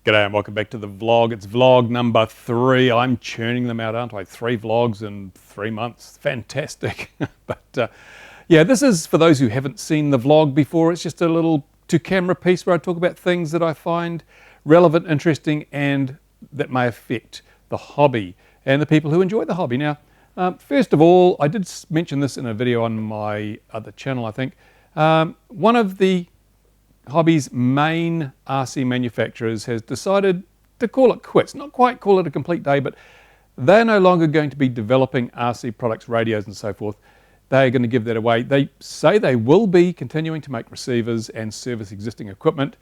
G'day and welcome back to the vlog. It's vlog number 3. I'm churning them out, aren't I? 3 vlogs in 3 months. Fantastic. But yeah, this is for those who haven't seen the vlog before. It's just a little to-camera piece where I talk about things that I find relevant, interesting, and that may affect the hobby and the people who enjoy the hobby. Now, first of all, I did mention this in a video on my other channel, I think. One of the hobby's main RC manufacturers has decided to call it quits. Not quite call it a complete day, but they're no longer going to be developing RC products, radios and so forth. They're going to give that away. They say they will be continuing to make receivers and service existing equipment,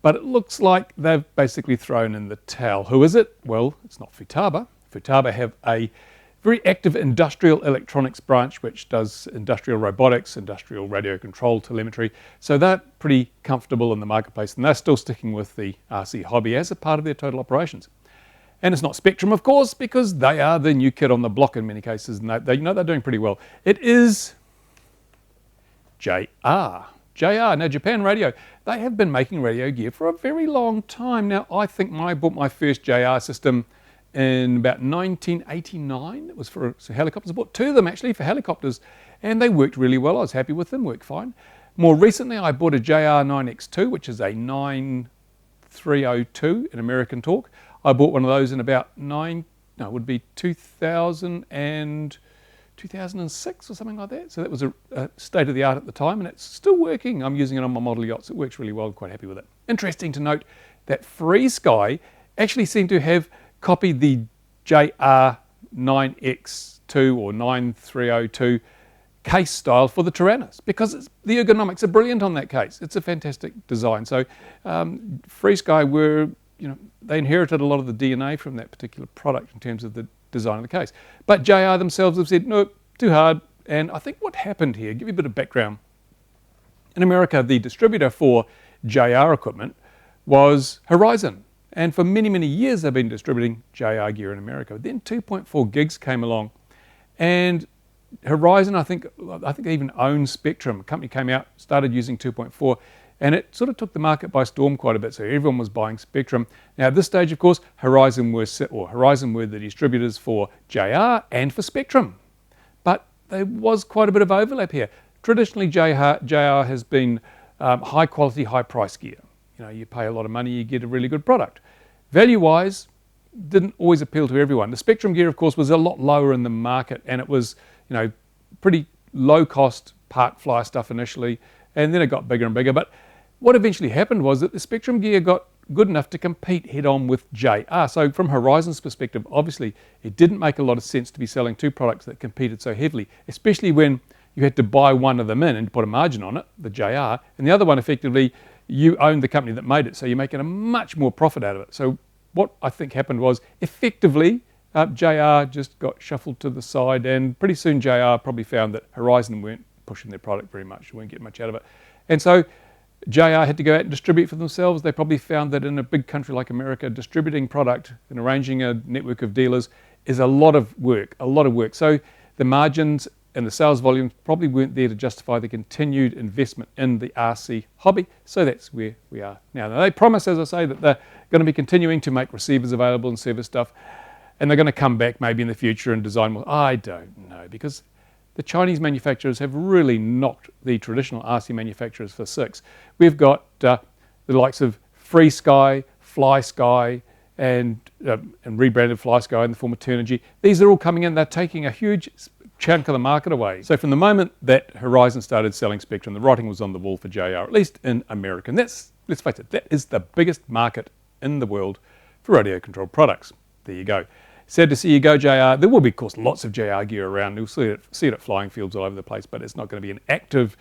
but it looks like they've basically thrown in the towel. Who is it? Well, it's not Futaba. Futaba have a very active industrial electronics branch which does industrial robotics, industrial radio control telemetry. So they're pretty comfortable in the marketplace and they're still sticking with the RC hobby as a part of their total operations. And it's not Spectrum, of course, because they are the new kid on the block in many cases and they you know they're doing pretty well. It is JR. Now, Japan Radio, they have been making radio gear for a very long time. Now, I think I bought my first JR system in about 1989. It was for helicopters. I bought 2 of them actually for helicopters and they worked really well. I was happy with them, worked fine. More recently I bought a JR 9X2, which is a 9302 in American torque. I bought one of those in about 2006 or something like that. So that was a state of the art at the time and it's still working. I'm using it on my model yachts. It works really well. I'm quite happy with it. Interesting to note that Free Sky actually seemed to have copied the JR 9X2 or 9302 case style for the Tyrannus because the ergonomics are brilliant on that case. It's a fantastic design. So Free Sky they inherited a lot of the DNA from that particular product in terms of the design of the case. But JR themselves have said, no, too hard. And I think what happened here, give you a bit of background. In America, the distributor for JR equipment was Horizon. And for many, many years, they've been distributing JR gear in America. Then 2.4 gigs came along and Horizon, I think they even owned Spectrum. A company came out, started using 2.4 and it sort of took the market by storm quite a bit. So everyone was buying Spectrum. Now at this stage, of course, Horizon were the distributors for JR and for Spectrum. But there was quite a bit of overlap here. Traditionally, JR has been high quality, high price gear. You know, you pay a lot of money, you get a really good product. Value-wise, didn't always appeal to everyone. The Spectrum gear, of course, was a lot lower in the market and it was, pretty low-cost park flyer stuff initially, and then it got bigger and bigger. But what eventually happened was that the Spectrum gear got good enough to compete head-on with JR. So from Horizon's perspective, obviously, it didn't make a lot of sense to be selling 2 products that competed so heavily, especially when you had to buy one of them in and put a margin on it, the JR, and the other one effectively you owned the company that made it, so you're making a much more profit out of it. So what I think happened was effectively JR just got shuffled to the side and pretty soon JR probably found that Horizon weren't pushing their product very much, weren't getting much out of it. And so JR had to go out and distribute for themselves. They probably found that in a big country like America, distributing product and arranging a network of dealers is a lot of work. So the margins and the sales volumes probably weren't there to justify the continued investment in the RC hobby. So that's where we are now. Now they promise, as I say, that they're going to be continuing to make receivers available and service stuff. And they're going to come back maybe in the future and design more. I don't know, because the Chinese manufacturers have really knocked the traditional RC manufacturers for 6. We've got the likes of Free Sky, Fly Sky, and rebranded Fly Sky in the form of Turnigy. These are all coming in. They're taking a huge chunk of the market away. So from the moment that Horizon started selling Spectrum, the writing was on the wall for JR, at least in America. And that's, let's face it, that is the biggest market in the world for radio controlled products. There you go. Sad to see you go, JR. There will be, of course, lots of JR gear around. You'll see it at flying fields all over the place, but it's not going to be an active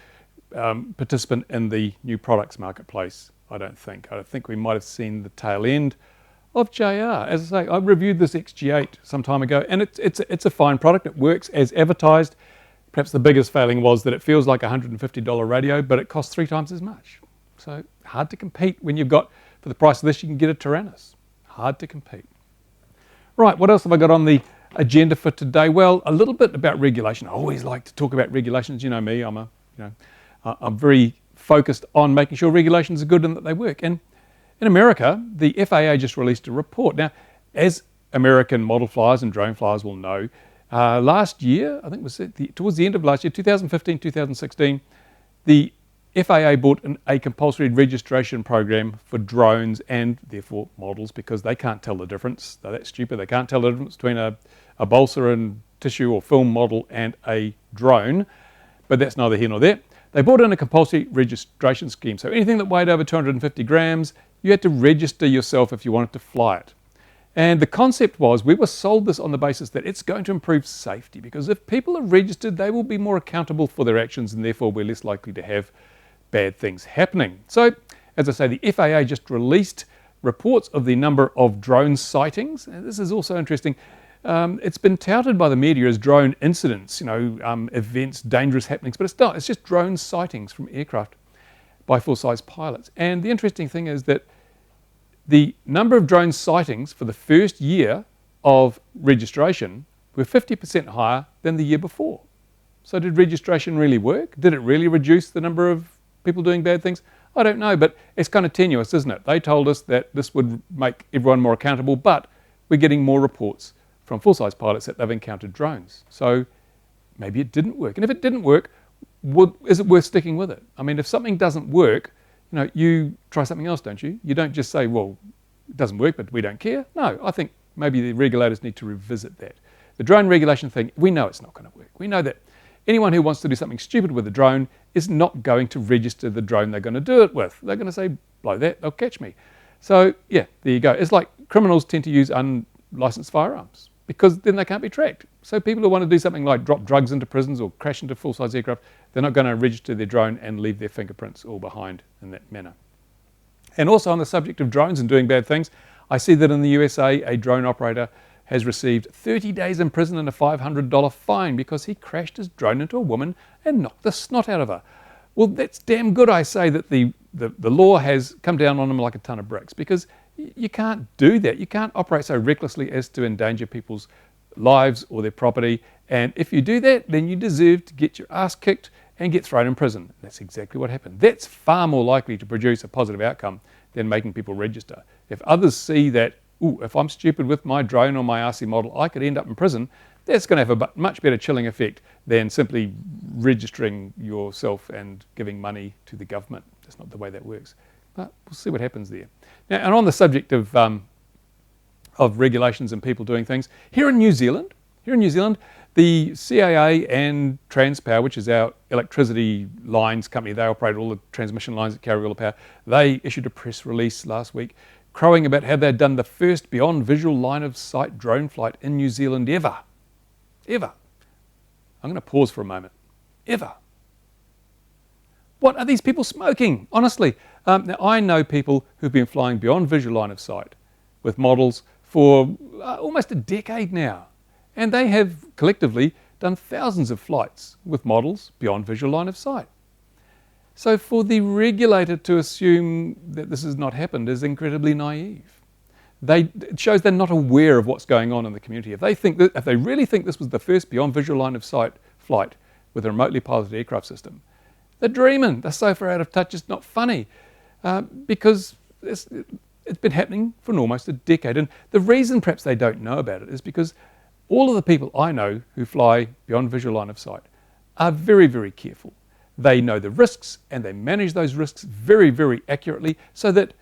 participant in the new products marketplace, I don't think. I think we might have seen the tail end of JR. As I say, I reviewed this XG8 some time ago and it's a fine product. It works as advertised. Perhaps the biggest failing was that it feels like a $150 radio, but it costs 3 times as much. So hard to compete when you've got, for the price of this, you can get a Tyrannus. Hard to compete. Right, what else have I got on the agenda for today? Well, a little bit about regulation. I always like to talk about regulations. You know me, I'm very focused on making sure regulations are good and that they work. And In America, the FAA just released a report. Now, as American model flyers and drone flyers will know, last year, I think it was towards the end of last year, 2015, 2016, the FAA bought a compulsory registration program for drones and therefore models, because they can't tell the difference. They're that stupid. They can't tell the difference between a balsa and tissue or film model and a drone, but that's neither here nor there. They brought in a compulsory registration scheme. So anything that weighed over 250 grams, you had to register yourself if you wanted to fly it. And the concept was, we were sold this on the basis that it's going to improve safety, because if people are registered, they will be more accountable for their actions, and therefore we're less likely to have bad things happening. So, as I say, the FAA just released reports of the number of drone sightings. And this is also interesting. It's been touted by the media as drone incidents, events, dangerous happenings, but it's not. It's just drone sightings from aircraft by full-size pilots. And the interesting thing is that the number of drone sightings for the first year of registration were 50% higher than the year before. So did registration really work? Did it really reduce the number of people doing bad things? I don't know, but it's kind of tenuous, isn't it? They told us that this would make everyone more accountable, but we're getting more reports from full-size pilots that they've encountered drones. So maybe it didn't work. And if it didn't work, is it worth sticking with it? I mean, if something doesn't work, you try something else, don't you? You don't just say, well, it doesn't work, but we don't care. No, I think maybe the regulators need to revisit that. The drone regulation thing, we know it's not going to work. We know that anyone who wants to do something stupid with a drone is not going to register the drone they're going to do it with. They're going to say, blow that, they'll catch me. So, yeah, there you go. It's like criminals tend to use unlicensed firearms, because then they can't be tracked. So people who want to do something like drop drugs into prisons or crash into full-size aircraft, they're not going to register their drone and leave their fingerprints all behind in that manner. And also on the subject of drones and doing bad things, I see that in the USA, a drone operator has received 30 days in prison and a $500 fine because he crashed his drone into a woman and knocked the snot out of her. Well, that's damn good, I say, that the law has come down on him like a ton of bricks, because you can't do that. You can't operate so recklessly as to endanger people's lives or their property. And if you do that, then you deserve to get your ass kicked and get thrown in prison. That's exactly what happened. That's far more likely to produce a positive outcome than making people register. If others see that, if I'm stupid with my drone or my RC model, I could end up in prison, that's going to have a much better chilling effect than simply registering yourself and giving money to the government. That's not the way that works. But we'll see what happens there. Now, and on the subject of regulations and people doing things, here in New Zealand, the CAA and Transpower, which is our electricity lines company, they operate all the transmission lines that carry all the power, they issued a press release last week crowing about how they'd done the first beyond visual line of sight drone flight in New Zealand ever. Ever. I'm going to pause for a moment. Ever. What are these people smoking? Honestly. Now, I know people who've been flying beyond visual line of sight with models for almost a decade now. And they have collectively done thousands of flights with models beyond visual line of sight. So for the regulator to assume that this has not happened is incredibly naive. It shows they're not aware of what's going on in the community. If they really think this was the first beyond visual line of sight flight with a remotely piloted aircraft system, they're dreaming. They're so far out of touch, it's not funny. Because it's been happening for almost a decade. And the reason perhaps they don't know about it is because all of the people I know who fly beyond visual line of sight are very, very careful. They know the risks and they manage those risks very, very accurately, so that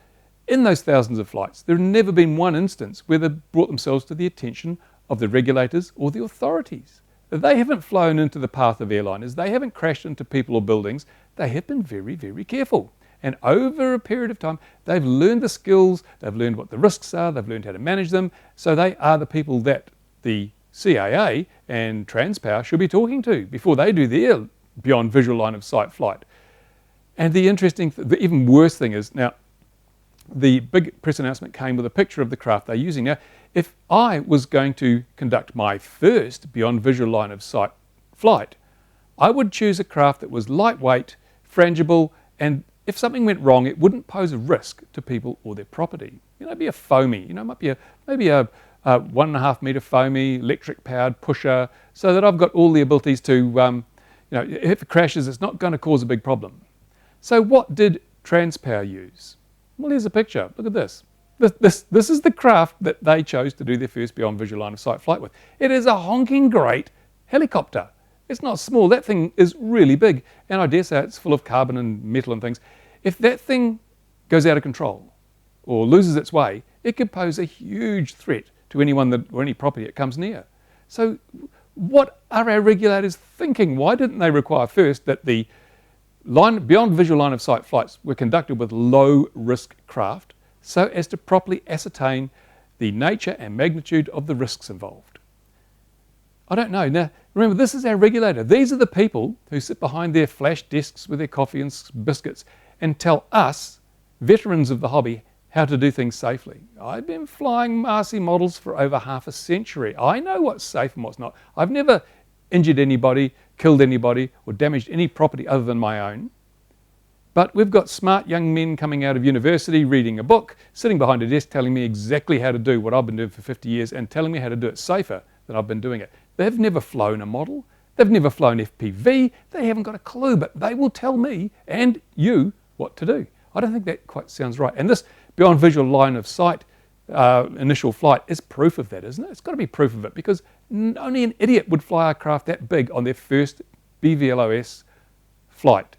in those thousands of flights, there has never been one instance where they've brought themselves to the attention of the regulators or the authorities. They haven't flown into the path of airliners. They haven't crashed into people or buildings. They have been very, very careful. And over a period of time, they've learned the skills, they've learned what the risks are, they've learned how to manage them. So they are the people that the CAA and Transpower should be talking to before they do their beyond visual line of sight flight. And the even worse thing is, now, the big press announcement came with a picture of the craft they're using. Now, if I was going to conduct my first beyond visual line of sight flight, I would choose a craft that was lightweight, frangible, and if something went wrong, it wouldn't pose a risk to people or their property. It'd be a foamy, it might be maybe a 1.5 metre foamy, electric powered pusher, so that I've got all the abilities to, if it crashes, it's not going to cause a big problem. So what did Transpower use? Well, here's a picture. Look at this. This is the craft that they chose to do their first beyond visual line of sight flight with. It is a honking great helicopter. It's not small. That thing is really big. And I dare say it's full of carbon and metal and things. If that thing goes out of control or loses its way, it could pose a huge threat to anyone or any property it comes near. So what are our regulators thinking? Why didn't they require first that the beyond visual line of sight flights were conducted with low risk craft so as to properly ascertain the nature and magnitude of the risks involved? I don't know. Now, remember, this is our regulator. These are the people who sit behind their flash desks with their coffee and biscuits and tell us, veterans of the hobby, how to do things safely. I've been flying Marcy models for over half a century. I know what's safe and what's not. I've never injured anybody, killed anybody, or damaged any property other than my own. But we've got smart young men coming out of university, reading a book, sitting behind a desk telling me exactly how to do what I've been doing for 50 years and telling me how to do it safer than I've been doing it. They've never flown a model. They've never flown FPV. They haven't got a clue, but they will tell me and you what to do. I don't think that quite sounds right. And this beyond visual line of sight initial flight is proof of that, isn't it? It's got to be proof of it, because only an idiot would fly a craft that big on their first BVLOS flight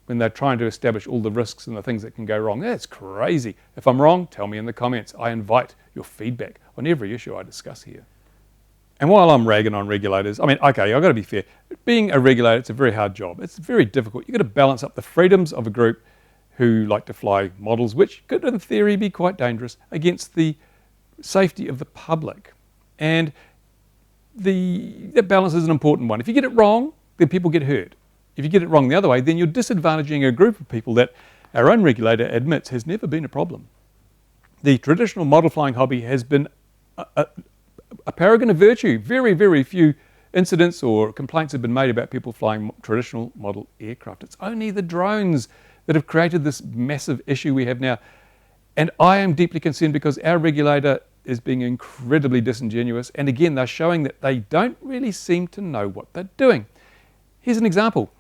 when they're trying to establish all the risks and the things that can go wrong. That's crazy. If I'm wrong, tell me in the comments. I invite your feedback on every issue I discuss here. And while I'm ragging on regulators, I mean, okay, I've got to be fair. Being a regulator, it's a very hard job. It's very difficult. You've got to balance up the freedoms of a group who like to fly models, which could in theory be quite dangerous, against the safety of the public. And that balance is an important one. If you get it wrong, then people get hurt. If you get it wrong the other way, then you're disadvantaging a group of people that our own regulator admits has never been a problem. The traditional model flying hobby has been a paragon of virtue. Very, very few incidents or complaints have been made about people flying traditional model aircraft. It's only the drones that have created this massive issue we have now. And I am deeply concerned because our regulator is being incredibly disingenuous. And again, they're showing that they don't really seem to know what they're doing. Here's an example.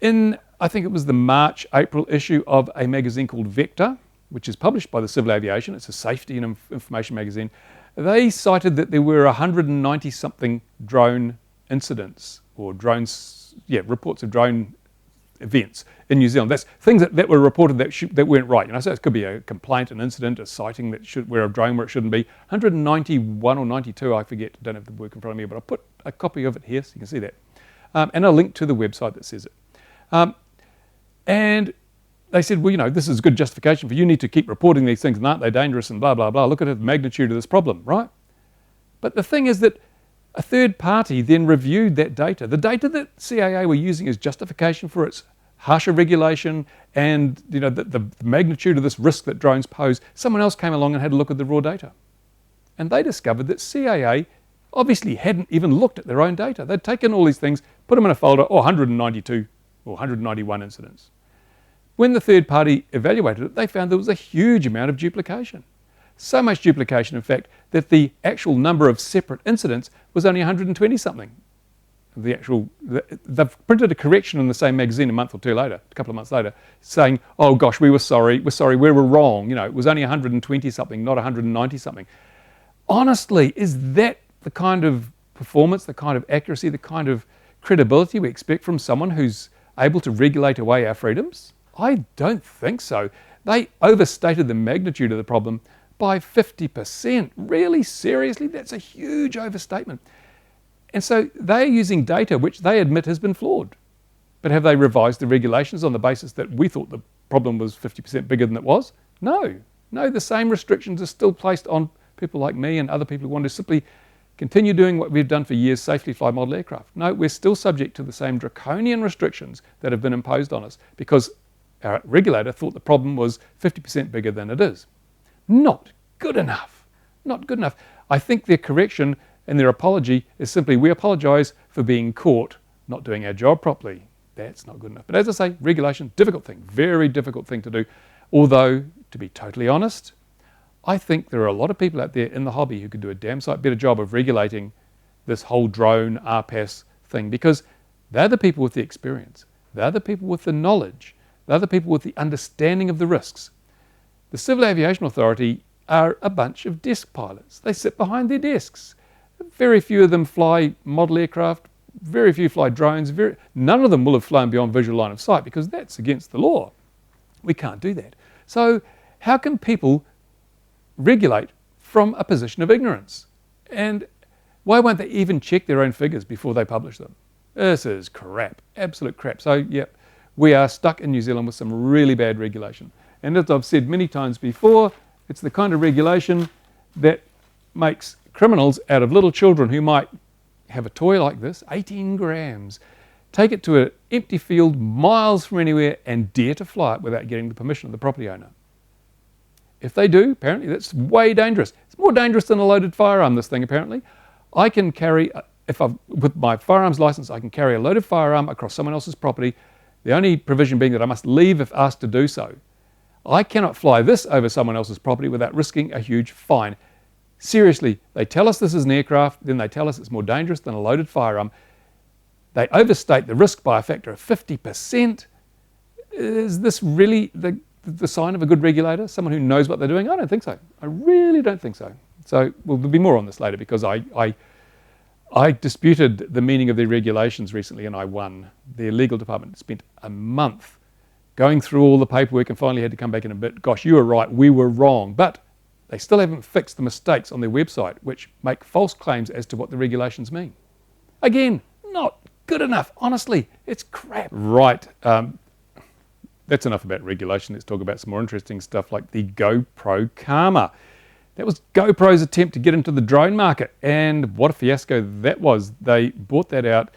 In, I think it was the March, April issue of a magazine called Vector, which is published by the Civil Aviation, it's a safety and information magazine, they cited that there were 190 something drone incidents or reports of drone events in New Zealand. That's things that were reported that weren't right. So it could be a complaint, an incident, a sighting where a drone where it shouldn't be. 191 or 92, I forget. I don't have the work in front of me, but I'll put a copy of it here so you can see that. And a link to the website that says it. And they said, well, this is good justification for you need to keep reporting these things and aren't they dangerous and blah, blah, blah. Look at the magnitude of this problem, right? But the thing is that a third party then reviewed that data. The data that CAA were using as justification for its harsher regulation and the magnitude of this risk that drones pose, someone else came along and had a look at the raw data. And they discovered that CAA obviously hadn't even looked at their own data. They'd taken all these things, put them in a folder, 192 or 191 incidents. When the third party evaluated it, they found there was a huge amount of duplication. So much duplication, in fact, that the actual number of separate incidents was only 120 something. They've printed a correction in the same magazine a couple of months later, saying, oh gosh, we were sorry, we were wrong. It was only 120 something, not 190 something. Honestly, is that the kind of performance, the kind of accuracy, the kind of credibility we expect from someone who's able to regulate away our freedoms? I don't think so. They overstated the magnitude of the problem by 50%. Really, seriously, that's a huge overstatement. And so they're using data which they admit has been flawed. But have they revised the regulations on the basis that we thought the problem was 50% bigger than it was? No, the same restrictions are still placed on people like me and other people who want to simply continue doing what we've done for years, safely fly model aircraft. No, we're still subject to the same draconian restrictions that have been imposed on us because our regulator thought the problem was 50% bigger than it is. Not good enough. Not good enough. I think their correction and their apology is simply, we apologise for being caught not doing our job properly. That's not good enough. But as I say, regulation, difficult thing, very difficult thing to do. Although, to be totally honest, I think there are a lot of people out there in the hobby who could do a damn sight better job of regulating this whole drone RPAS thing, because they're the people with the experience. They're the people with the knowledge. They're the people with the understanding of the risks. The Civil Aviation Authority are a bunch of desk pilots. They sit behind their desks. Very few of them fly model aircraft, very few fly drones, none of them will have flown beyond visual line of sight because that's against the law. We can't do that. So how can people regulate from a position of ignorance? And why won't they even check their own figures before they publish them? This is crap, absolute crap. So, yep, we are stuck in New Zealand with some really bad regulation. And as I've said many times before, it's the kind of regulation that makes criminals out of little children who might have a toy like this, 18 grams, take it to an empty field miles from anywhere and dare to fly it without getting the permission of the property owner. If they do, apparently that's way dangerous. It's more dangerous than a loaded firearm, this thing apparently. I can carry, with my firearms license, I can carry a loaded firearm across someone else's property, the only provision being that I must leave if asked to do so. I cannot fly this over someone else's property without risking a huge fine. Seriously, they tell us this is an aircraft, then they tell us it's more dangerous than a loaded firearm. They overstate the risk by a factor of 50%. Is this really the sign of a good regulator? Someone who knows what they're doing? I don't think so. I really don't think so. So there'll be more on this later because I disputed the meaning of their regulations recently and I won. Their legal department spent a month going through all the paperwork and finally had to come back in a bit. Gosh, you were right, we were wrong. But they still haven't fixed the mistakes on their website, which make false claims as to what the regulations mean. Again, not good enough. Honestly, it's crap. Right. That's enough about regulation. Let's talk about some more interesting stuff like the GoPro Karma. That was GoPro's attempt to get into the drone market, and what a fiasco that was. They bought that out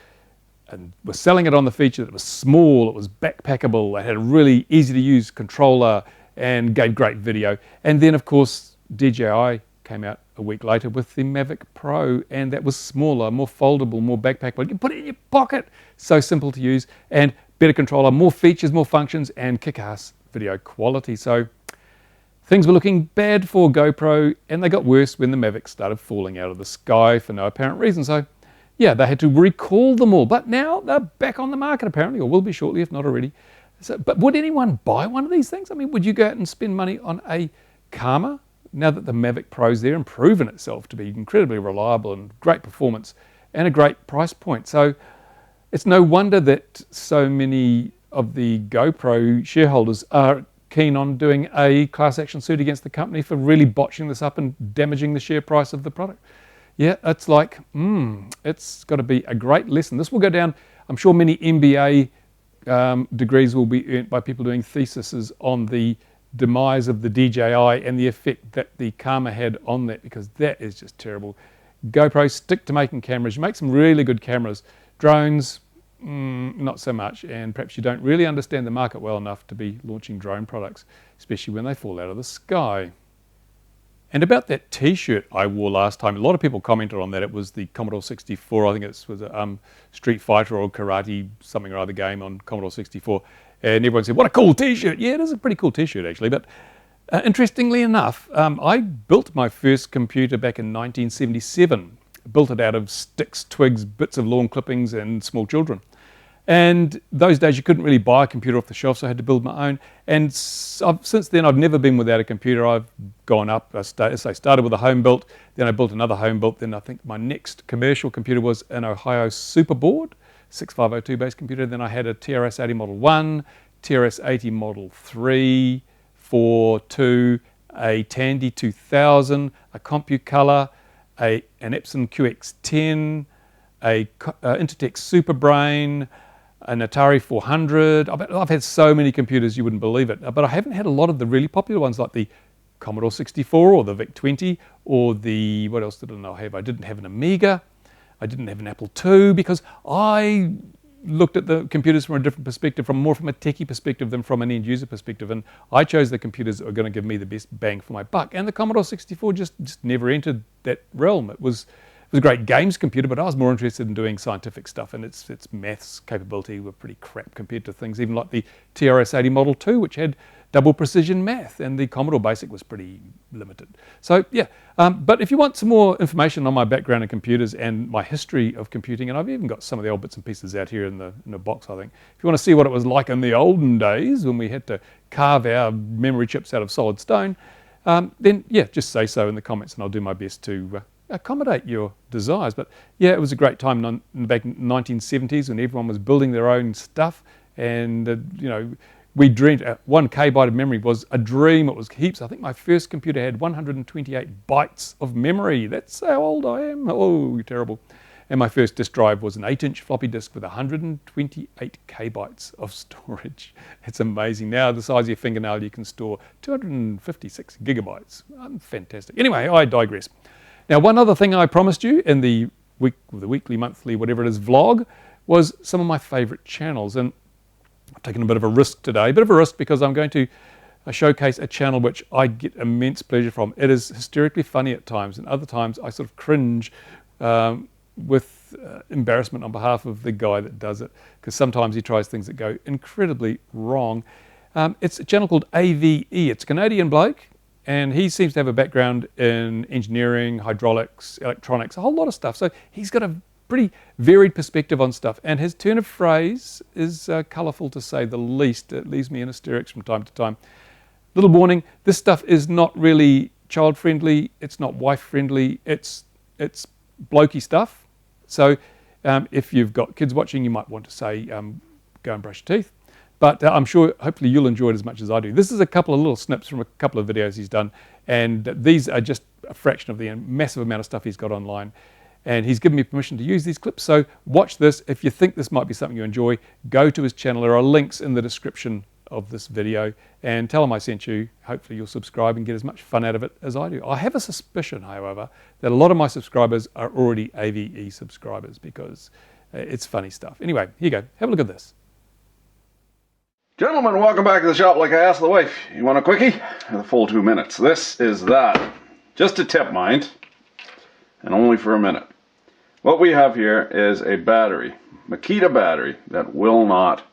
and were selling it on the feature that it was small, it was backpackable, it had a really easy to use controller and gave great video. And then of course DJI came out a week later with the Mavic Pro, and that was smaller, more foldable, more backpackable. You can put it in your pocket, so simple to use, and better controller, more features, more functions, and kick-ass video quality. So things were looking bad for GoPro, and they got worse when the Mavic started falling out of the sky for no apparent reason. So yeah, they had to recall them all, but now they're back on the market apparently, or will be shortly if not already. So, but would anyone buy one of these things? I mean, would you go out and spend money on a Karma now that the Mavic Pro's there and proven itself to be incredibly reliable and great performance and a great price point? So it's no wonder that so many of the GoPro shareholders are keen on doing a class action suit against the company for really botching this up and damaging the share price of the product. Yeah, it's like, it's got to be a great lesson. This will go down, I'm sure many MBA degrees will be earned by people doing theses on the demise of the DJI and the effect that the Karma had on that, because that is just terrible. GoPro, stick to making cameras. You make some really good cameras. Drones, not so much, and perhaps you don't really understand the market well enough to be launching drone products, especially when they fall out of the sky. And about that t-shirt I wore last time, a lot of people commented on that. It was the Commodore 64, I think it was a Street Fighter or karate something or other game on Commodore 64, and everyone said, what a cool t-shirt. Yeah, it is a pretty cool t-shirt actually, but interestingly enough, I built my first computer back in 1977. Built it out of sticks, twigs, bits of lawn clippings and small children. And those days you couldn't really buy a computer off the shelf, so I had to build my own. And since then I've never been without a computer. I've gone up, I started with a home built, then I built another home built, then I think my next commercial computer was an Ohio Superboard, 6502 based computer. Then I had a TRS-80 Model 1, TRS-80 Model 3, 4, 2, a Tandy 2000, a CompuColor, an Epson QX10, a Intertech Superbrain, an Atari 400. I've had so many computers you wouldn't believe it, but I haven't had a lot of the really popular ones like the Commodore 64 or the VIC-20 or the, what else did I not have? I didn't have an Amiga, I didn't have an Apple II, because I looked at the computers from a different perspective, more from a techie perspective than from an end user perspective, and I chose the computers that were going to give me the best bang for my buck, and the Commodore 64 just never entered that realm. It was a great games computer, but I was more interested in doing scientific stuff, and its maths capability were pretty crap compared to things even like the TRS-80 Model 2, which had double precision math, and the Commodore Basic was pretty limited. So yeah, but if you want some more information on my background in computers and my history of computing, and I've even got some of the old bits and pieces out here in the box, I think. If you want to see what it was like in the olden days when we had to carve our memory chips out of solid stone, then yeah, just say so in the comments and I'll do my best to accommodate your desires. But yeah, it was a great time back in the 1970s when everyone was building their own stuff, and you know, we dreamed 1 kbyte of memory was a dream. It was heaps. I think my first computer had 128 bytes of memory. That's how old I am. Oh, terrible. And my first disk drive was an 8-inch floppy disk with 128 kbytes of storage. It's amazing. Now the size of your fingernail, you can store 256 gigabytes. Fantastic. Anyway, I digress. Now, one other thing I promised you in the weekly, monthly, whatever it is, vlog, was some of my favorite channels. And I've taken a bit of a risk today, a bit of a risk because I'm going to showcase a channel which I get immense pleasure from. It is hysterically funny at times, and other times I sort of cringe with embarrassment on behalf of the guy that does it, because sometimes he tries things that go incredibly wrong. It's a channel called AVE. It's a Canadian bloke, and he seems to have a background in engineering, hydraulics, electronics, a whole lot of stuff. So he's got a pretty varied perspective on stuff, and his turn of phrase is colourful to say the least. It leaves me in hysterics from time to time. Little warning, this stuff is not really child friendly, it's not wife friendly, it's blokey stuff. So if you've got kids watching, you might want to say go and brush your teeth. But I'm sure, hopefully you'll enjoy it as much as I do. This is a couple of little snips from a couple of videos he's done, and these are just a fraction of the massive amount of stuff he's got online. And he's given me permission to use these clips, so watch this. If you think this might be something you enjoy, go to his channel. There are links in the description of this video, and tell him I sent you. Hopefully you'll subscribe and get as much fun out of it as I do. I have a suspicion, however, that a lot of my subscribers are already AVE subscribers, because it's funny stuff. Anyway, here you go. Have a look at this. Gentlemen, welcome back to the shop. Like I asked the wife, you want a quickie? The full 2 minutes. This is that. Just a tip, mind, and only for a minute. What we have here is a battery, Makita battery, that will not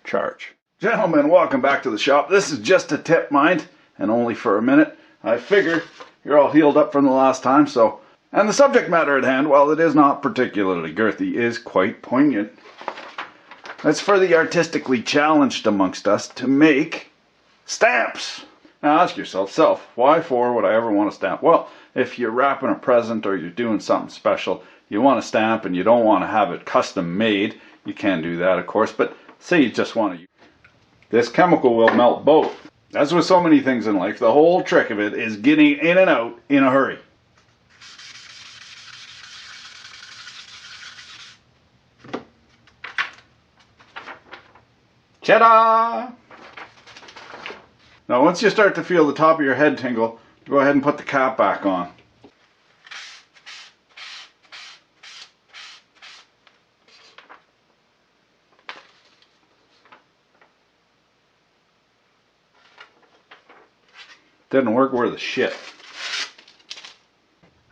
charge. Gentlemen, welcome back to the shop. This is just a tip, mind, and only for a minute. I figure you're all healed up from the last time, so... And the subject matter at hand, while it is not particularly girthy, is quite poignant. It's for the artistically challenged amongst us to make stamps. Now ask yourself, why for would I ever want a stamp? Well, if you're wrapping a present or you're doing something special, you want a stamp and you don't want to have it custom made. You can do that, of course, but say you just want to use this chemical will melt both. As with so many things in life, the whole trick of it is getting in and out in a hurry. Ta-da! Now once you start to feel the top of your head tingle, go ahead and put the cap back on. Didn't work worth a shit.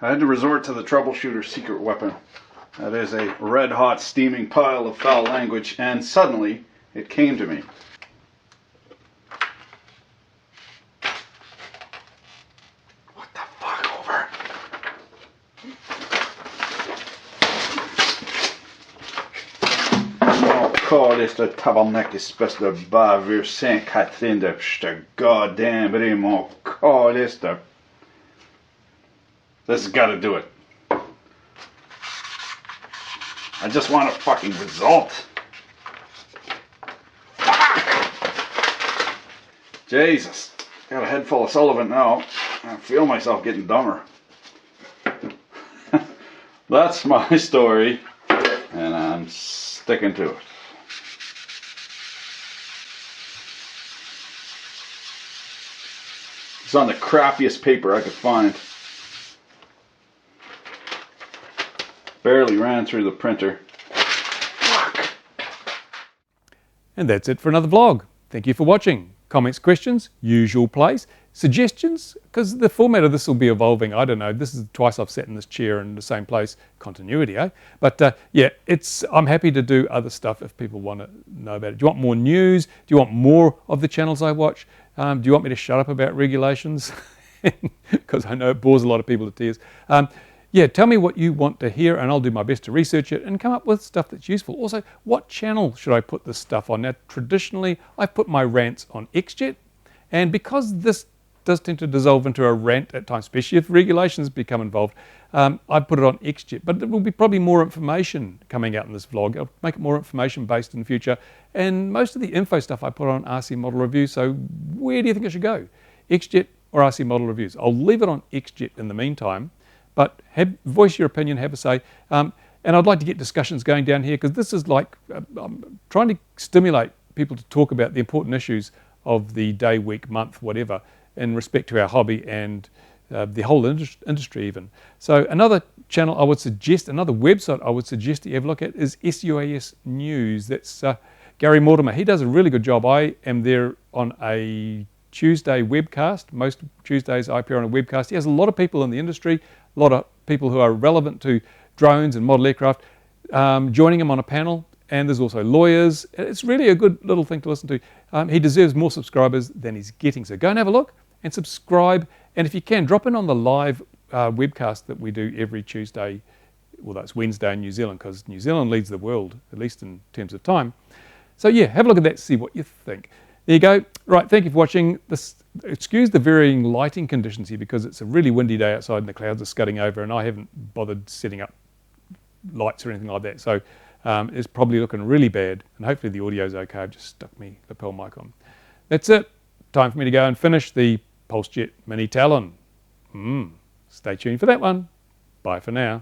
I had to resort to the troubleshooter's secret weapon. That is a red hot steaming pile of foul language, and suddenly it came to me. What the fuck over? Kalister tabernakelspester bavur Saint Catherine de goddamn Remo Kalister. This has got to do it. I just want a fucking result. Jesus, got a head full of Sullivan now. I feel myself getting dumber. That's my story, and I'm sticking to it. It's on the crappiest paper I could find. Barely ran through the printer. Fuck. And that's it for another vlog. Thank you for watching. Comments, questions, usual place. Suggestions, because the format of this will be evolving. I don't know, this is twice I've sat in this chair in the same place. Continuity, eh? But yeah, I'm happy to do other stuff if people want to know about it. Do you want more news? Do you want more of the channels I watch? Do you want me to shut up about regulations? Because I know it bores a lot of people to tears. Yeah, tell me what you want to hear and I'll do my best to research it and come up with stuff that's useful. Also, what channel should I put this stuff on? Now, traditionally, I put my rants on XJet, and because this does tend to dissolve into a rant at times, especially if regulations become involved, I put it on XJet. But there will be probably more information coming out in this vlog. I'll make it more information based in the future. And most of the info stuff I put on RC Model Review. So where do you think I should go? XJet or RC Model Reviews? I'll leave it on XJet in the meantime. But voice your opinion, have a say. And I'd like to get discussions going down here because this is like, I'm trying to stimulate people to talk about the important issues of the day, week, month, whatever, in respect to our hobby and the whole industry even. So another channel I would suggest, another website I would suggest that you have a look at is sUAS News. That's Gary Mortimer. He does a really good job. I am there on a Tuesday webcast. Most Tuesdays I appear on a webcast. He has a lot of people in the industry, a lot of people who are relevant to drones and model aircraft joining him on a panel, and there's also lawyers. It's really a good little thing to listen to. He deserves more subscribers than he's getting, so go and have a look and subscribe, and if you can, drop in on the live webcast that we do every Tuesday. Well, that's Wednesday in New Zealand because New Zealand leads the world, at least in terms of time. So yeah, have a look at that, see what you think. There you go. Right, thank you for watching. Excuse the varying lighting conditions here because it's a really windy day outside and the clouds are scudding over, and I haven't bothered setting up lights or anything like that. So it's probably looking really bad, and hopefully the audio's okay. I've just stuck my lapel mic on. That's it. Time for me to go and finish the PulseJet Mini Talon. Stay tuned for that one. Bye for now.